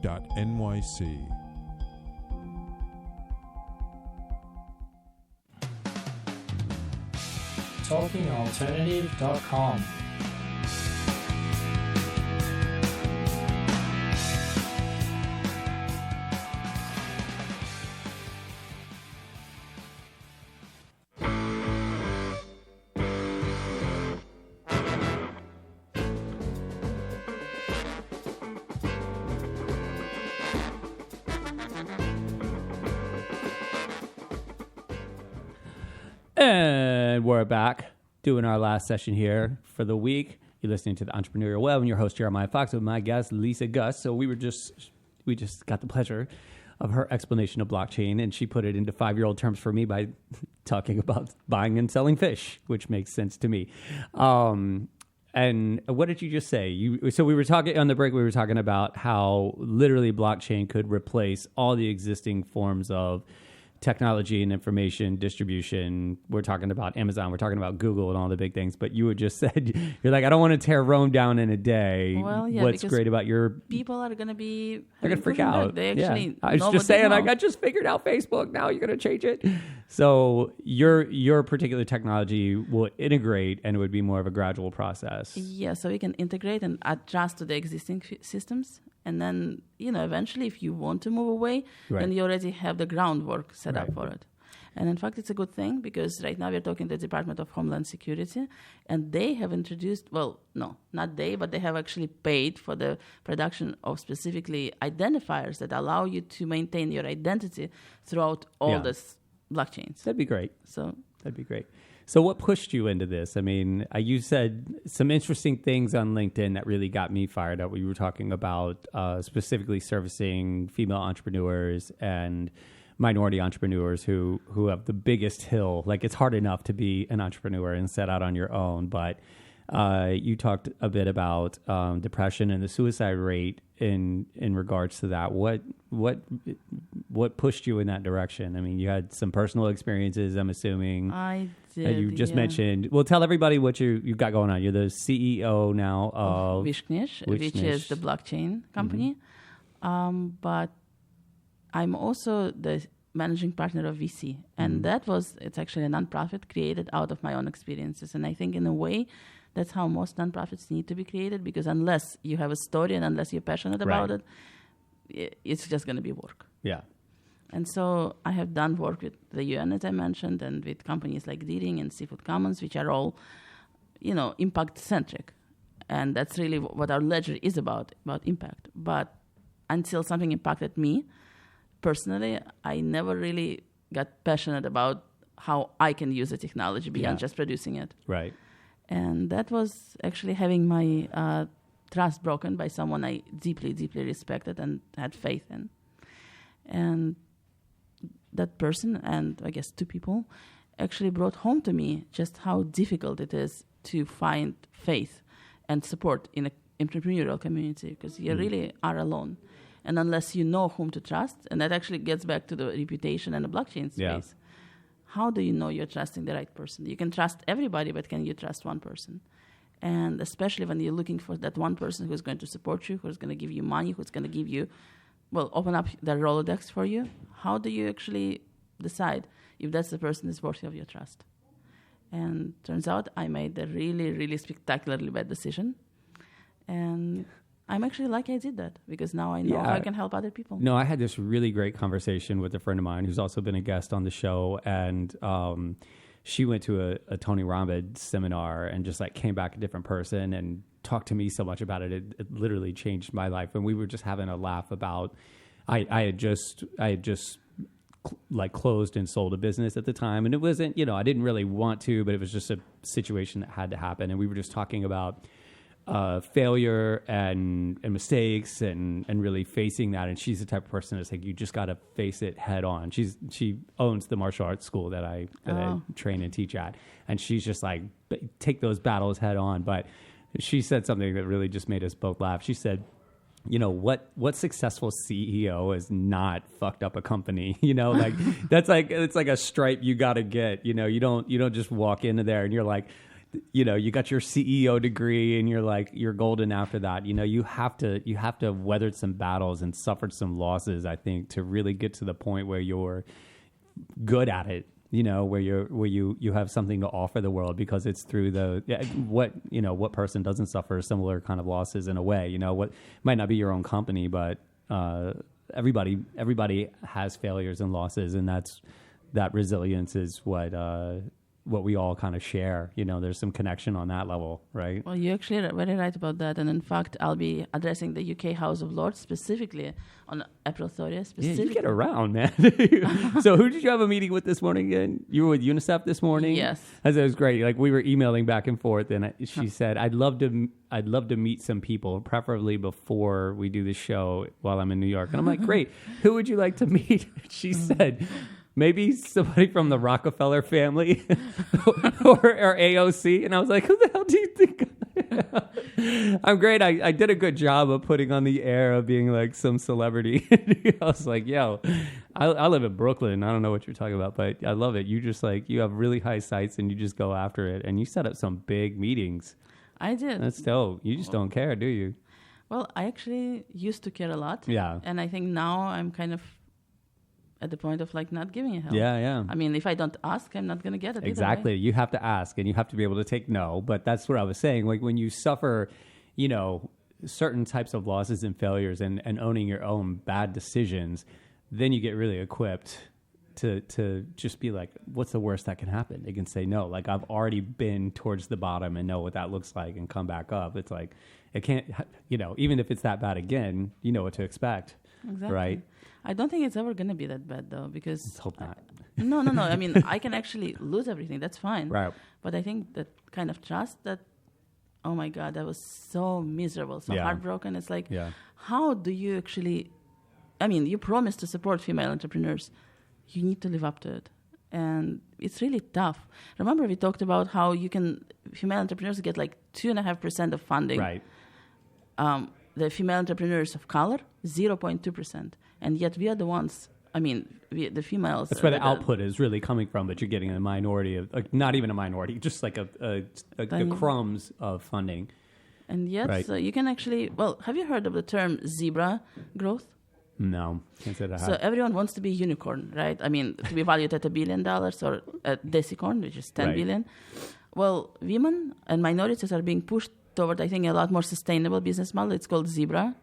TalkingAlternative.com. And we're back doing our last session here for the week. You're listening to the Entrepreneurial Web, and your host Jeremiah Fox with my guest Lisa Gus. So we just got the pleasure of her explanation of blockchain, and she put it into 5-year-old terms for me by talking about buying and selling fish, which makes sense to me. And what did you just say? So we were talking on the break. We were talking about how literally blockchain could replace all the existing forms of technology and information distribution. We're talking about Amazon. We're talking about Google and all the big things. But you had just said, you're like, I don't want to tear Rome down in a day. Well, yeah, what's great about your... people are going to be... They're going to freak out. They actually I was just saying, like, I just figured out Facebook. Now you're going to change it. So your particular technology will integrate, and it would be more of a gradual process. Yeah, so we can integrate and adjust to the existing systems. And then, eventually, if you want to move away, then you already have the groundwork set up for it. And in fact, it's a good thing because right now we're talking to the Department of Homeland Security, and they have introduced, well, no, not they, but they have actually paid for the production of specifically identifiers that allow you to maintain your identity throughout all this blockchains. That'd be great. That'd be great. So what pushed you into this? I mean, you said some interesting things on LinkedIn that really got me fired up. We were talking about specifically servicing female entrepreneurs and minority entrepreneurs who have the biggest hill. Like, it's hard enough to be an entrepreneur and set out on your own, but you talked a bit about depression and the suicide rate in regards to that. What pushed you in that direction? I mean, you had some personal experiences, I'm assuming. I did. You just mentioned. Well, tell everybody what you've got going on. You're the CEO now of Wishknish, which is the blockchain company. Mm-hmm. But I'm also the managing partner of VC. And it's actually a nonprofit created out of my own experiences. And I think in a way, that's how most nonprofits need to be created, because unless you have a story and unless you're passionate about it, it's just going to be work. Yeah. And so I have done work with the UN, as I mentioned, and with companies like Deering and Seafood Commons, which are all, impact-centric. And that's really what our ledger is about impact. But until something impacted me, personally, I never really got passionate about how I can use the technology beyond just producing it. Right. And that was actually having my trust broken by someone I deeply, deeply respected and had faith in. And that person, and I guess 2 people, actually brought home to me just how difficult it is to find faith and support in an entrepreneurial community, because you really are alone. And unless you know whom to trust, and that actually gets back to the reputation and the blockchain space. Yeah. How do you know you're trusting the right person? You can trust everybody, but can you trust one person? And especially when you're looking for that one person who's going to support you, who's going to give you money, who's going to give you, open up their Rolodex for you. How do you actually decide if that's the person that's worthy of your trust? And turns out I made a really, really spectacularly bad decision. And I'm actually lucky I did that, because now I know how I can help other people. No, I had this really great conversation with a friend of mine who's also been a guest on the show, and she went to a Tony Robbins seminar and just came back a different person and talked to me so much about it. It literally changed my life. And we were just having a laugh about, I had just like closed and sold a business at the time, and it wasn't, I didn't really want to, but it was just a situation that had to happen. And we were just talking about failure and mistakes and really facing that. And she's the type of person that's like, you just got to face it head on. She owns the martial arts school that I train and teach at, and she's just like, take those battles head on. But she said something that really just made us both laugh. She said, what successful CEO has not fucked up a company? Like that's like, it's like a stripe you got to get. You don't just walk into there and you're like, you got your CEO degree and you're golden after that. You have to weather some battles and suffered some losses, I think, to really get to the point where you're good at it. Where you have something to offer the world, because it's through what person doesn't suffer similar kind of losses in a way, what might not be your own company, but everybody has failures and losses, and that resilience is what we all kind of share. There's some connection on that level, right? Well, you're actually very right about that. And in fact, I'll be addressing the UK House of Lords specifically on April 30th. Yeah, you get around, man. So who did you have a meeting with this morning again? You were with UNICEF this morning? Yes. That was great. Like, we were emailing back and forth, and she said, I'd love to meet some people, preferably before we do the show while I'm in New York. And I'm like, great. Who would you like to meet? She said, maybe somebody from the Rockefeller family or AOC. And I was like, who the hell do you think? I'm great. I did a good job of putting on the air of being like some celebrity. I was like, yo, I live in Brooklyn. I don't know what you're talking about, but I love it. You just you have really high sights and you just go after it. And you set up some big meetings. I did. That's dope. You just don't care, do you? Well, I actually used to care a lot. Yeah. And I think now I'm kind of at the point of not giving a hell. Yeah. I mean, if I don't ask, I'm not going to get it. Exactly. Either, right? You have to ask, and you have to be able to take no. But that's what I was saying. Like, when you suffer, certain types of losses and failures and owning your own bad decisions, then you get really equipped to just be like, what's the worst that can happen? They can say no. Like, I've already been towards the bottom and know what that looks like and come back up. It's like, it can't, even if it's that bad again, you know what to expect. Exactly. Right? I don't think it's ever going to be that bad, though, because... Let's hope not. No. I mean, I can actually lose everything. That's fine. Right. But I think that kind of trust that, oh, my God, that was so miserable, so heartbroken. It's like, how do you actually... I mean, you promised to support female entrepreneurs. You need to live up to it. And it's really tough. Remember, we talked about how female entrepreneurs get 2.5% of funding. Right. The female entrepreneurs of color, 0.2%. And yet we are the ones, the females. That's where the output is really coming from, but you're getting a minority of, not even a minority, just the crumbs of funding. And yet, right. So you can actually, have you heard of the term zebra growth? No, can't say that I have. So everyone wants to be a unicorn, right? I mean, to be valued at $1 billion or a decicorn, which is 10 billion. Well, women and minorities are being pushed toward, I think, a lot more sustainable business model. It's called zebra.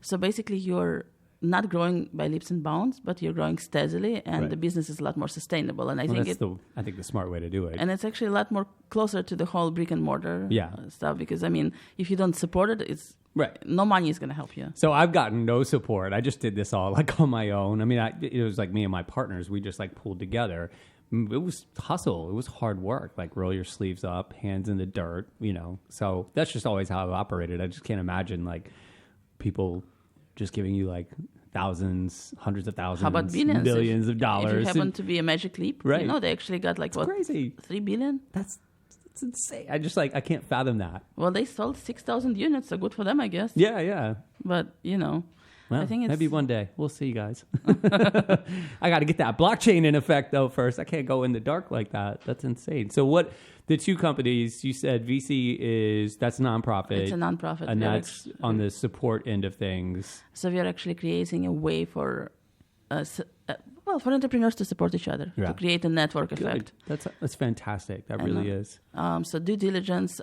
So basically, you're not growing by leaps and bounds, but you're growing steadily, and the business is a lot more sustainable. And I think the smart way to do it. And it's actually a lot more closer to the whole brick and mortar stuff, because if you don't support it, it's no money is going to help you. So I've gotten no support. I just did this all on my own. I mean, it was me and my partners. We just pulled together. It was hustle. It was hard work. Roll your sleeves up, hands in the dirt. So that's just always how I've operated. I just can't imagine people just giving you thousands, hundreds of thousands, how about billions, billions of dollars. If you happen to be a magic leap, right? They actually got crazy, $3 billion. That's insane. I can't fathom that. Well, they sold 6,000 units, so good for them, I guess. Yeah. But well, I think it's maybe one day we'll see, guys. I got to get that blockchain in effect though first. I can't go in the dark like that. That's insane. So what? The two companies you said, VC that's nonprofit. It's a nonprofit, and that's on the support end of things. So we are actually creating a way for for entrepreneurs to support each other, to create a network effect. That's fantastic. That really is. So due diligence,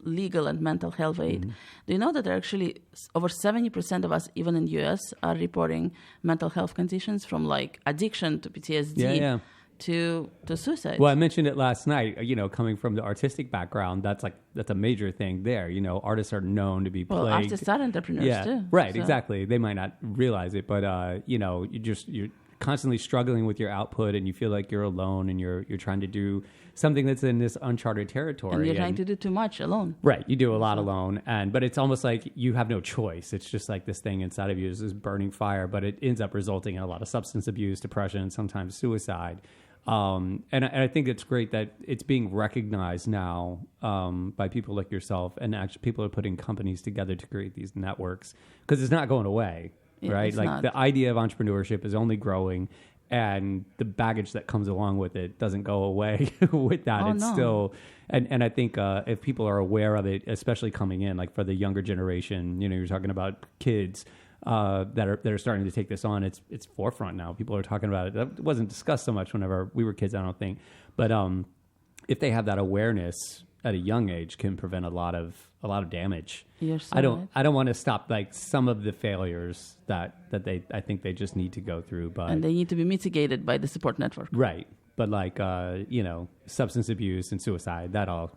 legal and mental health aid. Mm-hmm. Do you know that there are actually over 70% of us, even in the U.S., are reporting mental health conditions from addiction to PTSD to suicide? Well, I mentioned it last night. Coming from the artistic background, that's a major thing there. Artists are known to be plagued. Artists are entrepreneurs too. Right, exactly. They might not realize it, but you're constantly struggling with your output and you feel like you're alone and you're trying to do something that's in this uncharted territory. And you're trying to do too much alone. Right. You do a lot alone. But it's almost like you have no choice. It's just like this thing inside of you is this burning fire, but it ends up resulting in a lot of substance abuse, depression, sometimes suicide. And I think it's great that it's being recognized now by people like yourself, and actually people are putting companies together to create these networks because it's not going away, right? It's Like not. the idea of entrepreneurship is only growing, and the baggage that comes along with it doesn't go away with that. Oh, It's no. still, and I think if people are aware of it, especially coming in, like for the younger generation, you're talking about kids. That are starting to take this on. It's forefront now. People are talking about it. That wasn't discussed so much whenever we were kids, I don't think. But if they have that awareness at a young age, can prevent a lot of damage. You're so I don't right. I don't want to stop like some of the failures that I think they just need to go through. But And they need to be mitigated by the support network. right. But like substance abuse and suicide, that all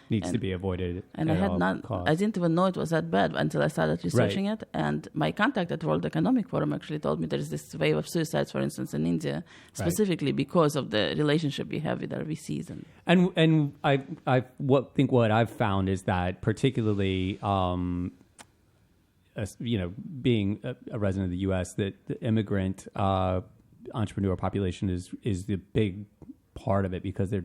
needs to be avoided. And at I had all not, costs. I didn't even know it was that bad until I started researching it. And my contact at World Economic Forum actually told me there's this wave of suicides, for instance, in India, specifically because of the relationship we have with our VCs. And I think what I've found is that particularly, being a resident of the U.S., that the immigrant entrepreneur population is the big part of it because they're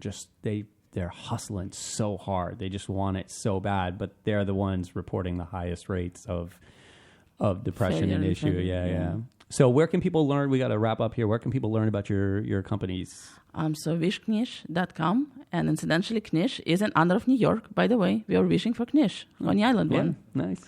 hustling so hard. They just want it so bad, but they're the ones reporting the highest rates of depression and issue. Yeah. So where can people learn? We got to wrap up here. Where can people learn about your companies? So wishknish.com, and incidentally, Knish is in honor of New York. By the way, we are wishing for Knish, Coney Island one. Nice.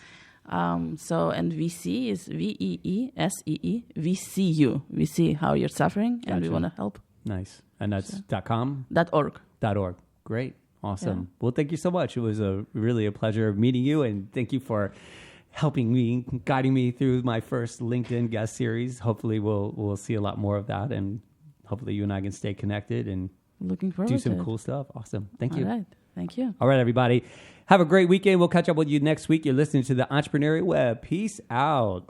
And VC is VEESEE, VCU. We see how you're suffering, and we Gotcha. want to help. Nice. And that's .com? .org. .org. Great. Awesome. Yeah. Well, thank you so much. It was really a pleasure meeting you, and thank you for helping me, guiding me through my first LinkedIn guest series. Hopefully we'll see a lot more of that, and hopefully you and I can stay connected and Looking forward do to some it. cool stuff. Awesome. Thank you. All right. Thank you. All right, everybody. Have a great weekend. We'll catch up with you next week. You're listening to the Entrepreneurial Web. Peace out.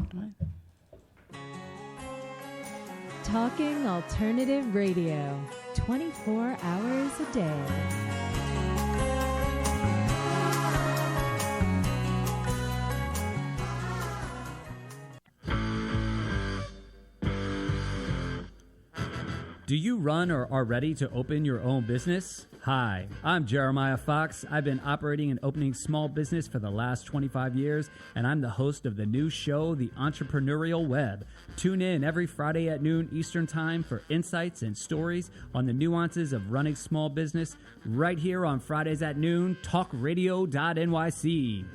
Talking Alternative Radio, 24 hours a day. Do you run or are ready to open your own business? Hi, I'm Jeremiah Fox. I've been operating and opening small business for the last 25 years, and I'm the host of the new show, The Entrepreneurial Web. Tune in every Friday at noon Eastern Time for insights and stories on the nuances of running small business right here on Fridays at noon, talkradio.nyc.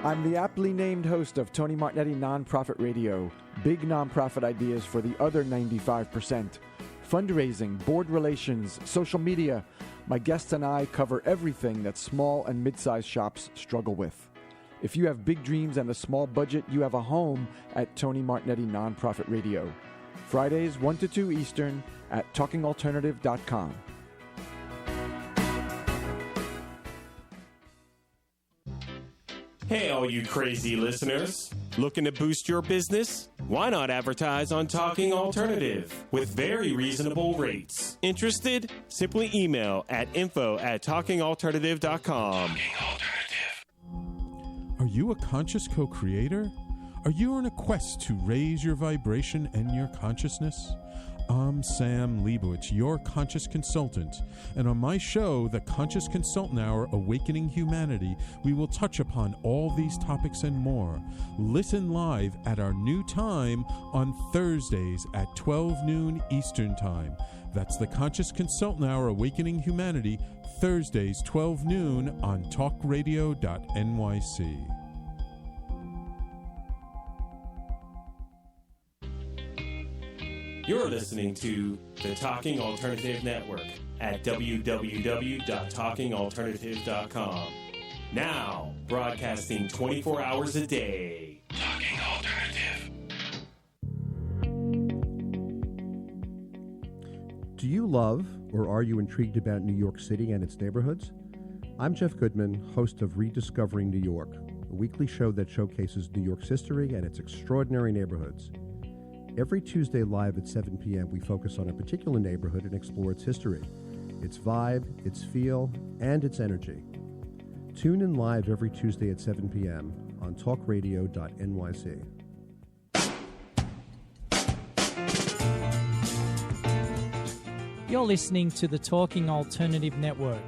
I'm the aptly named host of Tony Martignetti Nonprofit Radio. Big nonprofit ideas for the other 95%. Fundraising, board relations, social media. My guests and I cover everything that small and mid-sized shops struggle with. If you have big dreams and a small budget, you have a home at Tony Martignetti Nonprofit Radio. Fridays 1 to 2 Eastern at talkingalternative.com. Hey, all you crazy listeners. Looking to boost your business? Why not advertise on Talking Alternative with very reasonable rates? Interested? Simply email at info@talkingalternative.com. Are you a conscious co-creator? Are you on a quest to raise your vibration and your consciousness? I'm Sam Leibowitz, your conscious consultant, and on my show, The Conscious Consultant Hour, Awakening Humanity, we will touch upon all these topics and more. Listen live at our new time on Thursdays at 12 noon Eastern Time. That's The Conscious Consultant Hour, Awakening Humanity, Thursdays 12 noon on talkradio.nyc. You're listening to the Talking Alternative Network at www.talkingalternative.com. Now, broadcasting 24 hours a day. Talking Alternative. Do you love or are you intrigued about New York City and its neighborhoods? I'm Jeff Goodman, host of Rediscovering New York, a a weekly show that showcases New York's history and its extraordinary neighborhoods. Every Tuesday live at 7 p.m., we focus on a particular neighborhood and explore its history, its vibe, its feel, and its energy. Tune in live every Tuesday at 7 p.m. on talkradio.nyc. You're listening to the Talking Alternative Network.